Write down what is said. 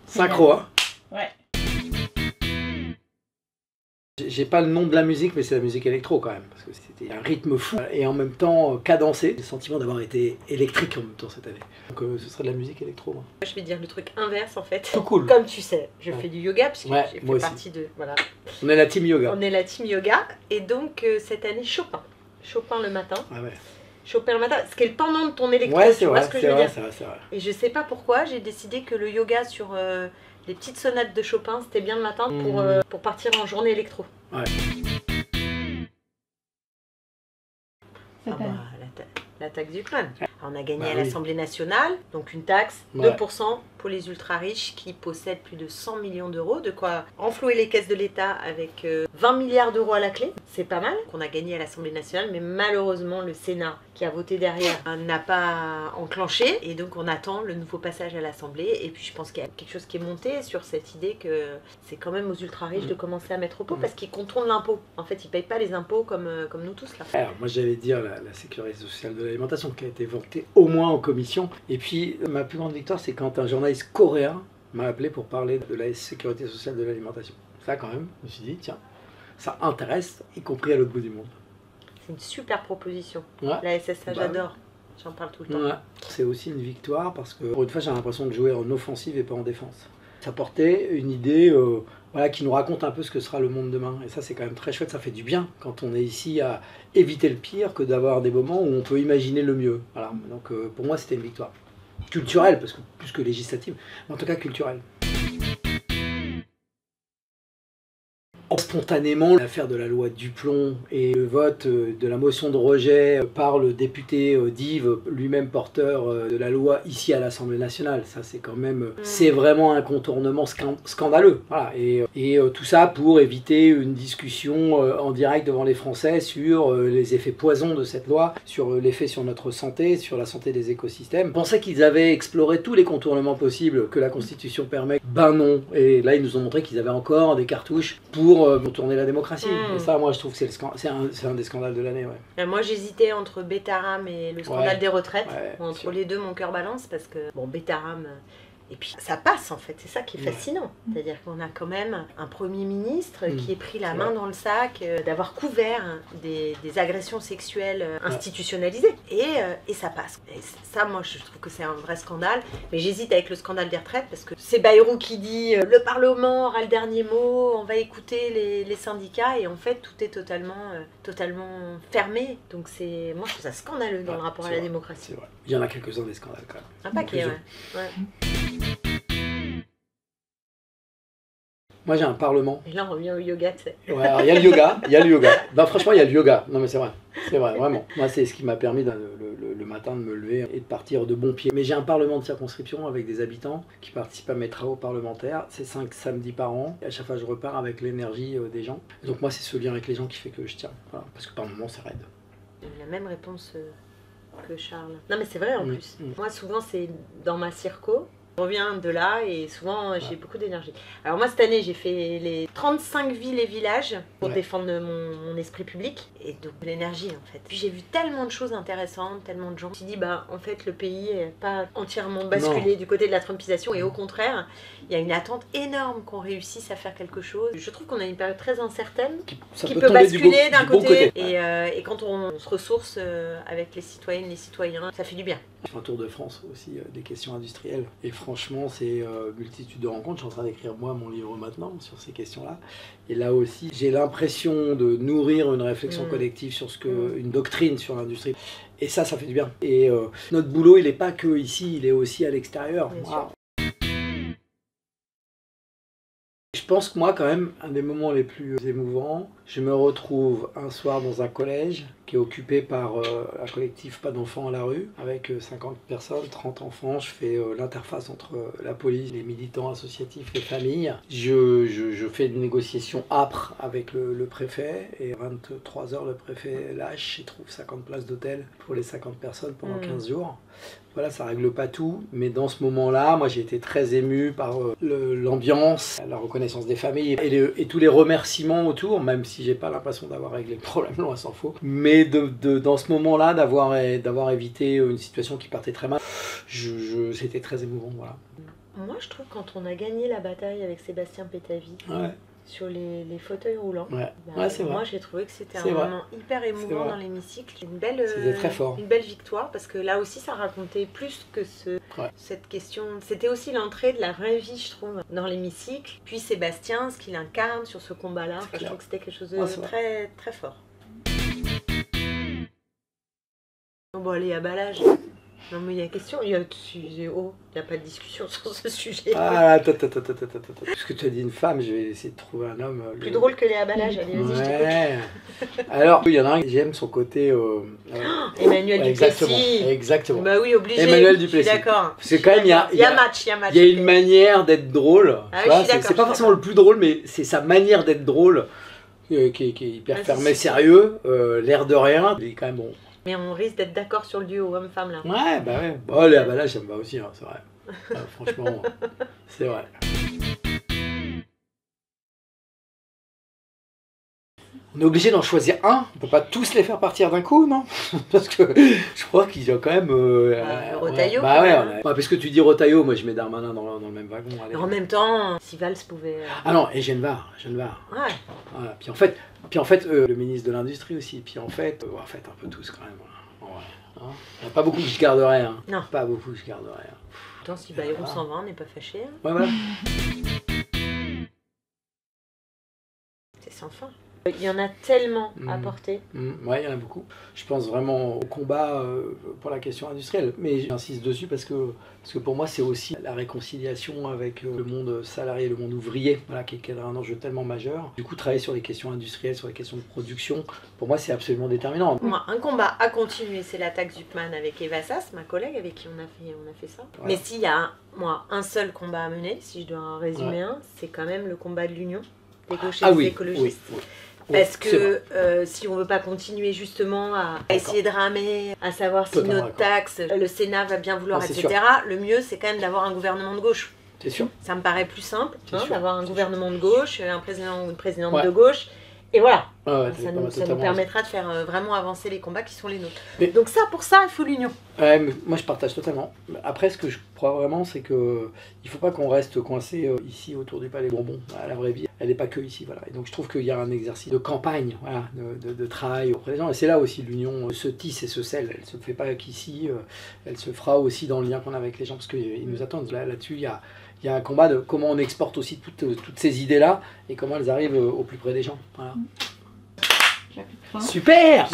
Synchro, hein. Ouais. J'ai pas le nom de la musique, mais c'est la musique électro quand même, parce que c'était un rythme fou et en même temps cadencé. J'ai le sentiment d'avoir été électrique en même temps cette année. Donc ce serait de la musique électro. Moi. Je vais dire le truc inverse en fait. Tout cool. Comme tu sais, je fais du yoga parce que j'ai fait moi partie de... Voilà. On est la team yoga. On est la team yoga et donc cette année Chopin. Chopin le matin. Ah ouais. Chopin le matin, ce qui est le pendant de ton électro, Ouais, tu vois ce que je veux dire. C'est vrai. Et je sais pas pourquoi, j'ai décidé que le yoga sur les petites sonates de Chopin, c'était bien le matin pour partir en journée électro. Ouais. La taxe d'Ukraine. On a gagné à l'Assemblée nationale, donc une taxe, 2% pour les ultra riches qui possèdent plus de 100 millions d'euros, de quoi renflouer les caisses de l'État avec 20 milliards d'euros à la clé. C'est pas mal qu'on a gagné à l'Assemblée nationale, mais malheureusement le Sénat qui a voté derrière n'a pas enclenché, et donc on attend le nouveau passage à l'Assemblée. Et puis je pense qu'il y a quelque chose qui est monté sur cette idée que c'est quand même aux ultra riches de commencer à mettre au pot parce qu'ils contournent l'impôt. En fait, ils payent pas les impôts comme nous tous là. Alors moi j'allais dire la sécurité sociale de l'alimentation qui a été votée au moins en commission. Et puis ma plus grande victoire, c'est quand un journaliste coréen m'a appelé pour parler de la sécurité sociale de l'alimentation. Ça quand même, je me suis dit tiens, ça intéresse, y compris à l'autre bout du monde. C'est une super proposition. Ouais. La SSA, j'adore. J'en parle tout le temps. Ouais. C'est aussi une victoire parce que pour une fois j'ai l'impression de jouer en offensive et pas en défense. Ça portait une idée voilà, qui nous raconte un peu ce que sera le monde demain. Et ça c'est quand même très chouette, ça fait du bien quand on est ici à éviter le pire que d'avoir des moments où on peut imaginer le mieux. Voilà. Donc pour moi c'était une victoire. Culturelle, parce que plus que législative, mais en tout cas culturelle. Spontanément, l'affaire de la loi Duplon et le vote de la motion de rejet par le député Dive, lui-même porteur de la loi ici à l'Assemblée nationale, ça c'est quand même, c'est vraiment un contournement scandaleux. Voilà. Et tout ça pour éviter une discussion en direct devant les Français sur les effets poison de cette loi, sur l'effet sur notre santé, sur la santé des écosystèmes. Je pensais qu'ils avaient exploré tous les contournements possibles que la Constitution permet. Ben non. Et là ils nous ont montré qu'ils avaient encore des cartouches pour tourner la démocratie. Et ça, moi, je trouve que c'est un des scandales de l'année. Ouais. Moi, j'hésitais entre Betaram et le scandale des retraites. Entre sûr. les deux, mon cœur balance parce que, bon, Betaram... Et puis ça passe en fait, c'est ça qui est fascinant. C'est-à-dire qu'on a quand même un Premier ministre qui est pris la main dans le sac, d'avoir couvert des agressions sexuelles institutionnalisées. Et ça passe. Et ça, moi, je trouve que c'est un vrai scandale. Mais j'hésite avec le scandale des retraites parce que c'est Bayrou qui dit le Parlement aura le dernier mot, on va écouter les syndicats. Et en fait, tout est totalement fermé. Donc moi, je trouve ça scandaleux dans le rapport à la démocratie. C'est vrai. Il y en a quelques-uns des scandales quand même. Un paquet, ouais. Moi j'ai un parlement. Et là on revient au yoga, tu sais. Ouais, il y a le yoga, Non, franchement il y a le yoga. Non mais c'est vrai, vraiment. Moi c'est ce qui m'a permis le matin de me lever et de partir de bon pied. Mais j'ai un parlement de circonscription avec des habitants qui participent à mes travaux parlementaires. C'est 5 samedis par an. Et à chaque fois je repars avec l'énergie des gens. Et donc moi c'est ce lien avec les gens qui fait que je tiens. Voilà. Parce que par moments c'est raide. J'ai la même réponse que Charles. Non mais c'est vrai en plus. Moi souvent c'est dans ma circo. Je reviens de là et souvent j'ai beaucoup d'énergie. Alors moi cette année j'ai fait les 35 villes et villages pour défendre mon esprit public et donc l'énergie en fait. Puis j'ai vu tellement de choses intéressantes, tellement de gens. Je me suis dit bah en fait le pays n'est pas entièrement basculé du côté de la trumpisation et au contraire il y a une attente énorme qu'on réussisse à faire quelque chose. Je trouve qu'on a une période très incertaine qui peut basculer d'un côté. Et quand on se ressource avec les citoyennes, les citoyens, ça fait du bien. Je fais un tour de France aussi des questions industrielles et franchement c'est multitude de rencontres. Je suis en train d'écrire moi mon livre maintenant sur ces questions-là et là aussi j'ai l'impression de nourrir une réflexion collective sur une doctrine sur l'industrie et ça fait du bien. Et notre boulot il n'est pas que ici, il est aussi à l'extérieur. Je pense que moi quand même, un des moments les plus émouvants, je me retrouve un soir dans un collège qui est occupé par un collectif Pas d'enfants à la rue, avec 50 personnes, 30 enfants. Je fais l'interface entre la police, les militants associatifs, les familles. Je fais une négociation âpre avec le préfet et 23 h le préfet lâche et trouve 50 places d'hôtel pour les 50 personnes pendant 15 jours. Voilà, ça règle pas tout, mais dans ce moment-là, moi j'ai été très ému par l'ambiance, la reconnaissance des familles et tous les remerciements autour, même si j'ai pas l'impression d'avoir réglé le problème, loin s'en faut. Mais dans ce moment-là, d'avoir évité une situation qui partait très mal, c'était très émouvant, voilà. Moi, je trouve quand on a gagné la bataille avec Sébastien Pétavy sur les fauteuils roulants, c'est vrai. Moi j'ai trouvé que c'était un moment hyper émouvant dans l'hémicycle. C'était très fort. Une belle victoire parce que là aussi ça racontait plus que cette question. C'était aussi l'entrée de la vraie vie, je trouve, dans l'hémicycle. Puis Sébastien, ce qu'il incarne sur ce combat-là, je trouve que c'était quelque chose de très, très fort. Bon, allez, à Balage. Non mais il y a question, il n'y a pas de discussion sur ce sujet. Ah, attends. Puisque tu as dit une femme, je vais essayer de trouver un homme... Plus drôle que les Abalage, allez, vas-y, je t'écoute. Alors, il y en a un qui j'aime son côté... Emmanuel Duplessis. Exactement. Bah oui, obligé. Emmanuel Duplessis. D'accord. Parce que quand même, il y a match. Il y a une manière d'être drôle. C'est pas forcément le plus drôle, mais c'est sa manière d'être drôle qui est hyper fermé, sérieux, l'air de rien. Il est quand même bon. Mais on risque d'être d'accord sur le duo homme-femme là. Ouais, bah ouais. Oh, les Abalage, ça me va aussi, hein, c'est vrai. Franchement, c'est vrai. On est obligé d'en choisir un. On peut pas tous les faire partir d'un coup, non? Parce que je crois qu'ils ont quand même... Rotaillot. Parce que tu dis Rotaillot, moi je mets Darmanin dans le même wagon. Allez. En même temps, si Valls pouvait... Ah non, et Genevard. Ouais. Voilà. Puis en fait, le ministre de l'Industrie aussi. Puis en fait, un peu tous quand même. Hein. Il n'y a pas beaucoup que je garderais. Hein. Non. Pas beaucoup que je garderais. Hein. Attends, si Bayrou s'en va, on n'est pas fâché. Hein. Ouais, voilà. C'est sans fin. Il y en a tellement à porter. Ouais, il y en a beaucoup. Je pense vraiment au combat pour la question industrielle. Mais j'insiste dessus parce que pour moi, c'est aussi la réconciliation avec le monde salarié, le monde ouvrier, qui est un enjeu tellement majeur. Du coup, travailler sur les questions industrielles, sur les questions de production, pour moi, c'est absolument déterminant. Moi, un combat à continuer, c'est l'attaque Zuckman avec Eva Sass, ma collègue avec qui on a fait ça. Voilà. Mais s'il y a, un seul combat à mener, si je dois en résumer c'est quand même le combat de l'union des gauchistes et des écologistes. Oui. Parce que si on ne veut pas continuer justement à essayer de ramer, à savoir si notre taxe, le Sénat va bien vouloir, etc., le mieux c'est quand même d'avoir un gouvernement de gauche. C'est sûr. Ça me paraît plus simple d'avoir un gouvernement de gauche, un président ou une présidente de gauche. Et voilà, ça nous permettra de faire vraiment avancer les combats qui sont les nôtres. Donc pour ça, il faut l'union. Moi je partage totalement. Après, ce que je crois vraiment, c'est qu'il ne faut pas qu'on reste coincé ici autour du Palais Bourbon. La vraie vie, elle n'est pas que ici. Voilà. Et donc je trouve qu'il y a un exercice de campagne, de travail auprès des gens. Et c'est là aussi l'union se tisse et se scelle. Elle ne se fait pas qu'ici, elle se fera aussi dans le lien qu'on a avec les gens, parce qu'ils nous attendent. Là-dessus, il y a un combat de comment on exporte aussi toutes ces idées-là et comment elles arrivent au plus près des gens. Voilà. Super!